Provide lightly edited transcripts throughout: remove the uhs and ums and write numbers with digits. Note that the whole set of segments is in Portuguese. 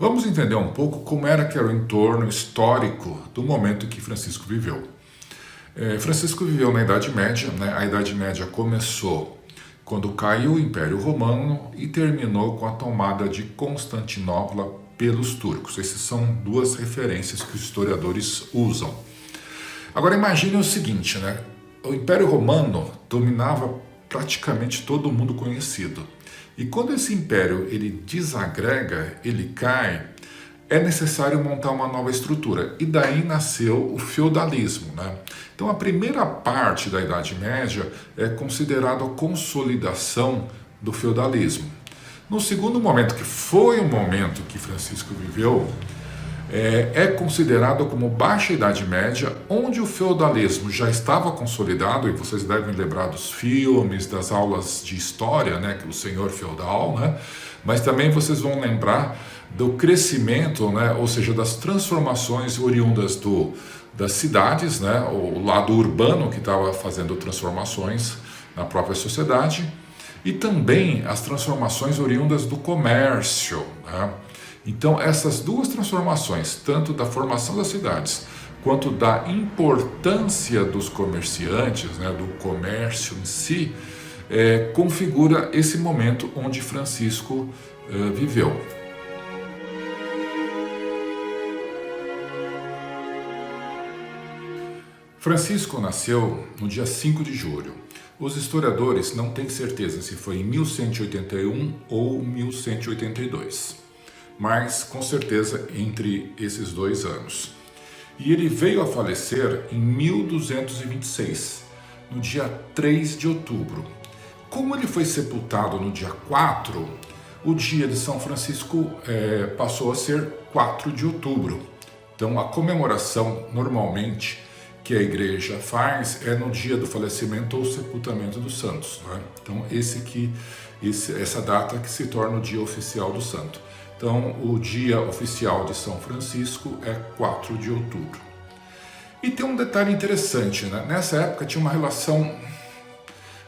Vamos entender um pouco como era que era o entorno histórico do momento que Francisco viveu. Francisco viveu na Idade Média, né? A Idade Média começou quando caiu o Império Romano e terminou com a tomada de Constantinopla pelos turcos. Essas são duas referências que os historiadores usam. Agora imagine o seguinte, né? O Império Romano dominava praticamente todo o mundo conhecido. E quando esse império ele desagrega, ele cai, é necessário montar uma nova estrutura. E daí nasceu o feudalismo, né? Então a primeira parte da Idade Média é considerada a consolidação do feudalismo. No segundo momento, que foi o momento que Francisco viveu, é considerado como Baixa Idade Média, onde o feudalismo já estava consolidado, e vocês devem lembrar dos filmes, das aulas de história, né, que o senhor feudal, né, mas também vocês vão lembrar do crescimento, né, ou seja, das transformações oriundas das cidades, né, o lado urbano que estava fazendo transformações na própria sociedade, e também as transformações oriundas do comércio, né? Então, essas duas transformações, tanto da formação das cidades, quanto da importância dos comerciantes, né, do comércio em si, configura esse momento onde Francisco viveu. Francisco nasceu no dia 5 de julho. Os historiadores não têm certeza se foi em 1181 ou 1182. Mas com certeza entre esses 2 anos. E ele veio a falecer em 1226, no dia 3 de outubro. Como ele foi sepultado no dia 4, o dia de São Francisco passou a ser 4 de outubro. Então a comemoração normalmente que a igreja faz é no dia do falecimento ou sepultamento dos santos, né? Então essa data que se torna o dia oficial do santo. Então, o dia oficial de São Francisco é 4 de outubro. E tem um detalhe interessante, né? Nessa época tinha uma relação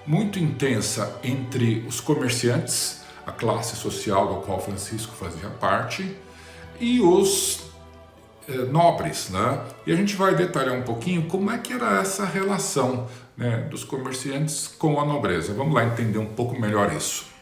muito intensa entre os comerciantes, a classe social da qual Francisco fazia parte, e os nobres, né? E a gente vai detalhar um pouquinho como é que era essa relação, né, dos comerciantes com a nobreza. Vamos lá entender um pouco melhor isso.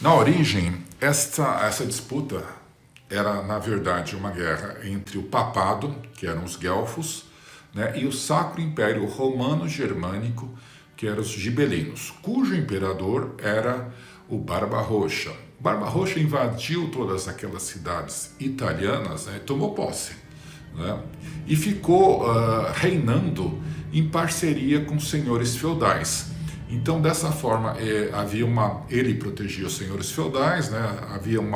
Na origem, essa disputa era, na verdade, uma guerra entre o papado, que eram os guelfos, né, e o Sacro Império Romano-Germânico, que eram os gibelinos, cujo imperador era o Barba-Roxa. Barba-Roxa invadiu todas aquelas cidades italianas, né, e tomou posse, né, e ficou reinando em parceria com senhores feudais. Então, dessa forma, ele protegia os senhores feudais, né? Havia um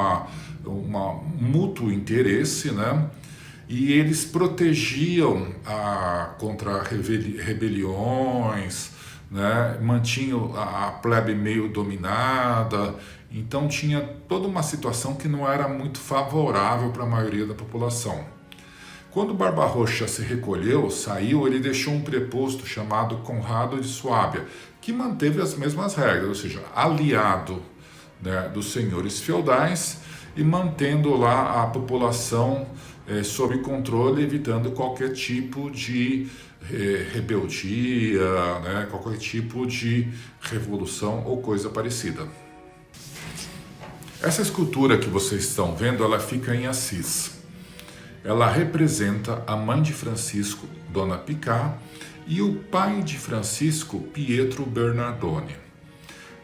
mútuo interesse, né? E eles protegiam contra rebeliões, né? Mantinham a plebe meio dominada. Então, tinha toda uma situação que não era muito favorável para a maioria da população. Quando Barba-Roxa se recolheu, saiu, ele deixou um preposto chamado Conrado de Suábia, que manteve as mesmas regras, ou seja, aliado, né, dos senhores feudais e mantendo lá a população sob controle, evitando qualquer tipo de rebeldia, né, qualquer tipo de revolução ou coisa parecida. Essa escultura que vocês estão vendo, ela fica em Assis. Ela representa a mãe de Francisco, Dona Picá, e o pai de Francisco, Pietro Bernardone.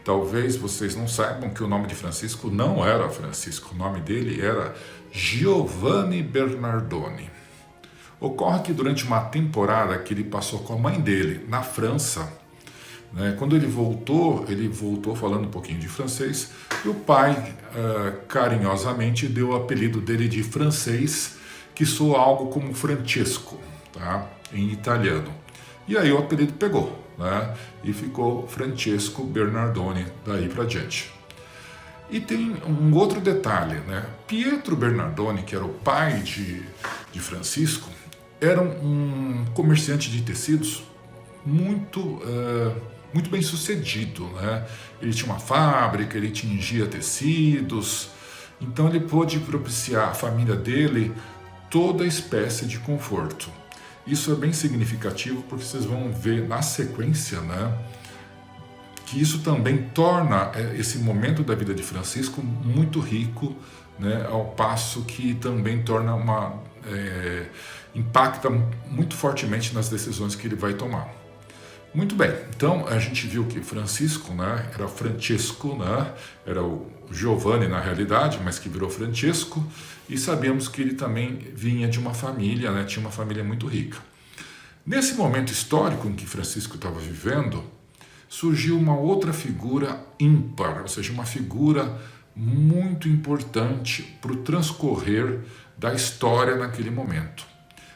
Talvez vocês não saibam que o nome de Francisco não era Francisco, o nome dele era Giovanni Bernardone. Ocorre que durante uma temporada que ele passou com a mãe dele na França, né, quando ele voltou falando um pouquinho de francês, e o pai carinhosamente deu o apelido dele de francês, que soa algo como Francesco, tá? Em italiano. E aí o apelido pegou, né? E ficou Francesco Bernardone daí para diante. E tem um outro detalhe, né? Pietro Bernardone, que era o pai de Francisco, era um comerciante de tecidos muito muito bem sucedido, né? Ele tinha uma fábrica, ele tingia tecidos, então ele pôde propiciar à família dele toda espécie de conforto. Isso é bem significativo porque vocês vão ver na sequência, né, que isso também torna esse momento da vida de Francisco muito rico, né, ao passo que também torna impacta muito fortemente nas decisões que ele vai tomar. Muito bem, então a gente viu que Francisco, né, era Francesco, né, era o Giovanni na realidade, mas que virou Francesco, e sabemos que ele também vinha de uma família, né, tinha uma família muito rica. Nesse momento histórico em que Francisco estava vivendo, surgiu uma outra figura ímpar, ou seja, uma figura muito importante para o transcorrer da história naquele momento.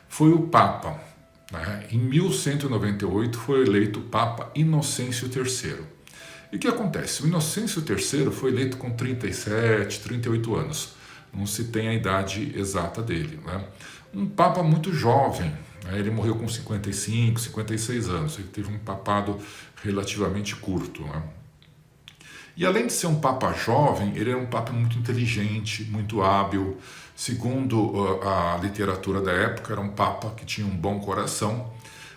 Foi o Papa. Em 1198 foi eleito o Papa Inocêncio III. E o que acontece? O Inocêncio III foi eleito com 37, 38 anos. Não se tem a idade exata dele, né? Um Papa muito jovem, né? Ele morreu com 55, 56 anos. Ele teve um papado relativamente curto, né? E além de ser um Papa jovem, ele era um Papa muito inteligente, muito hábil. Segundo a literatura da época, era um Papa que tinha um bom coração.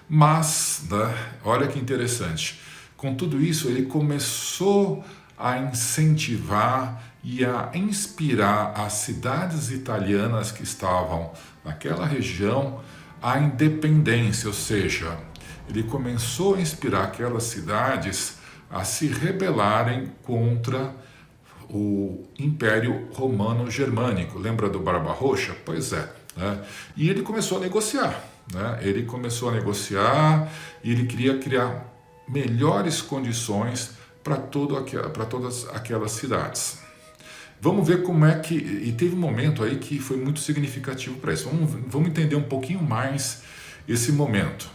Mas, né, olha que interessante, com tudo isso ele começou a incentivar e a inspirar as cidades italianas que estavam naquela região à independência, ou seja, ele começou a inspirar aquelas cidades a se rebelarem contra o Império Romano Germânico. Lembra do Barba Roxa? Pois é. Né? E ele começou a negociar. Né? Ele começou a negociar e ele queria criar melhores condições para todas aquelas cidades. Vamos ver como é que... E teve um momento aí que foi muito significativo para isso. Vamos entender um pouquinho mais esse momento.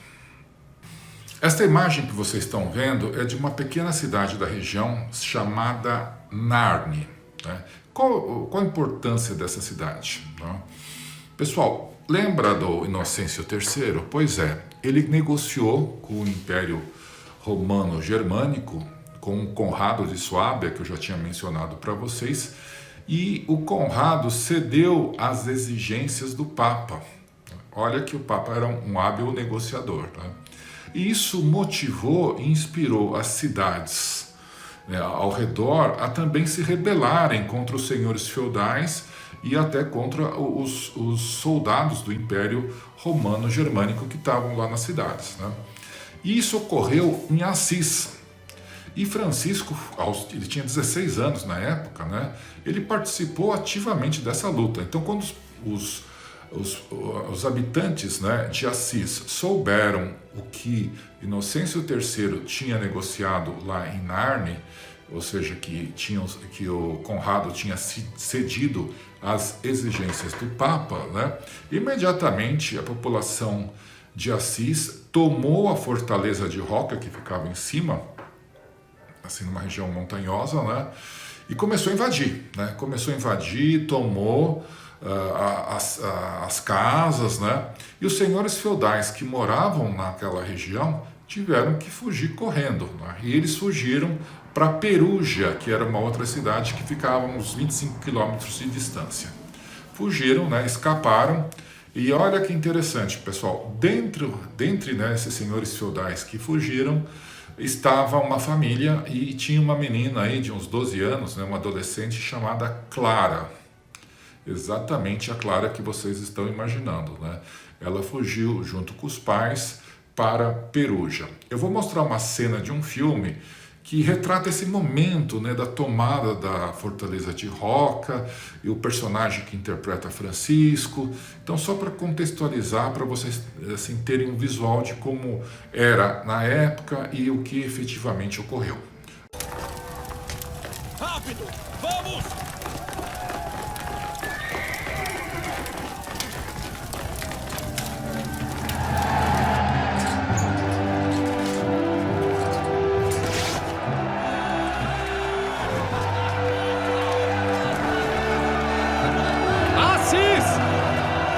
Esta imagem que vocês estão vendo é de uma pequena cidade da região chamada Narni. Né? Qual a importância dessa cidade? Né? Pessoal, lembra do Inocêncio III? Pois é, ele negociou com o Império Romano Germânico, com o Conrado de Suábia, que eu já tinha mencionado para vocês, e o Conrado cedeu às exigências do Papa. Olha que o Papa era um hábil negociador. Né? E isso motivou e inspirou as cidades, né, ao redor a também se rebelarem contra os senhores feudais e até contra os soldados do Império Romano Germânico que estavam lá nas cidades. Né? E isso ocorreu em Assis. E Francisco, ele tinha 16 anos na época, né? Ele participou ativamente dessa luta. Então, quando os habitantes, né, de Assis souberam o que Inocêncio III tinha negociado lá em Narni, ou seja, que o Conrado tinha cedido às exigências do Papa, né, imediatamente a população de Assis tomou a fortaleza de Roca, que ficava em cima, assim, numa região montanhosa, né, e começou a invadir, né, tomou as casas, né? E os senhores feudais que moravam naquela região tiveram que fugir correndo, né? E eles fugiram para Perugia, que era uma outra cidade que ficava a uns 25 quilômetros de distância. Fugiram, né? Escaparam. E olha que interessante, pessoal, dentre né, esses senhores feudais que fugiram, estava uma família e tinha uma menina aí de uns 12 anos, né, uma adolescente chamada Clara. Exatamente a Clara que vocês estão imaginando, né? Ela fugiu junto com os pais para Perugia. Eu vou mostrar uma cena de um filme que retrata esse momento, né, da tomada da fortaleza de Roca e o personagem que interpreta Francisco. Então, só para contextualizar, para vocês assim, terem um visual de como era na época e o que efetivamente ocorreu. Rápido! Vamos!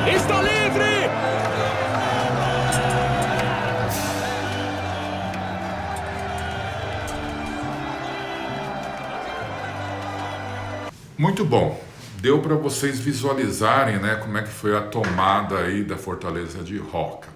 Está livre! Muito bom. Deu para vocês visualizarem, né, como é que foi a tomada aí da fortaleza de Roca.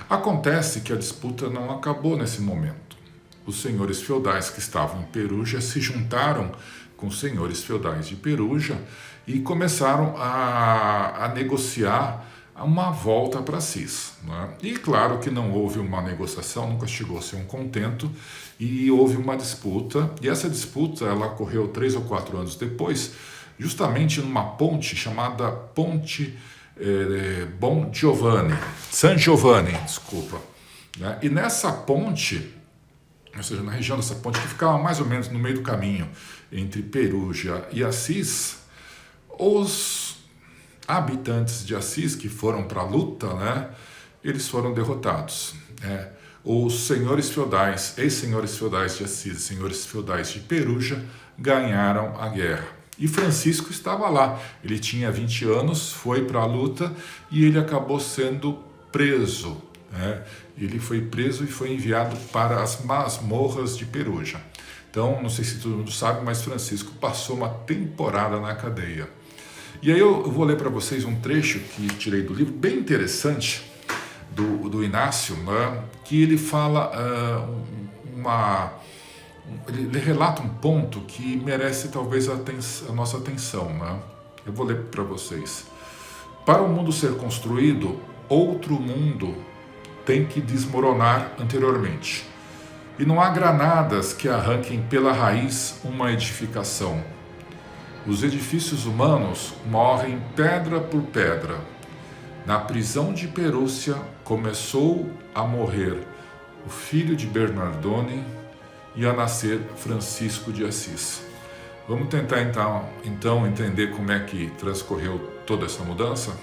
Acontece que a disputa não acabou nesse momento. Os senhores feudais que estavam em Perugia se juntaram com os senhores feudais de Perugia e começaram a negociar uma volta para Assis, né? E claro que não houve uma negociação, nunca chegou-se a um contento e houve uma disputa, e essa disputa ela ocorreu 3 ou 4 anos depois, justamente numa ponte chamada Ponte San Giovanni, desculpa, né? E nessa ponte, ou seja, na região dessa ponte que ficava mais ou menos no meio do caminho entre Perugia e Assis, os habitantes de Assis que foram para a luta, né, eles foram derrotados, né? Os senhores feudais, ex-senhores feudais de Assis, senhores feudais de Perugia, ganharam a guerra. E Francisco estava lá, ele tinha 20 anos, foi para a luta e ele acabou sendo preso, né? Ele foi preso e foi enviado para as masmorras de Perugia. Então, não sei se todo mundo sabe, mas Francisco passou uma temporada na cadeia. E aí eu vou ler para vocês um trecho que tirei do livro, bem interessante, do Inácio, né, que ele fala ele relata um ponto que merece talvez a nossa atenção, né? Eu vou ler para vocês. Para o mundo ser construído, outro mundo tem que desmoronar anteriormente. E não há granadas que arranquem pela raiz uma edificação. Os edifícios humanos morrem pedra por pedra. Na prisão de Perúcia começou a morrer o filho de Bernardone e a nascer Francisco de Assis. Vamos tentar então entender como é que transcorreu toda essa mudança?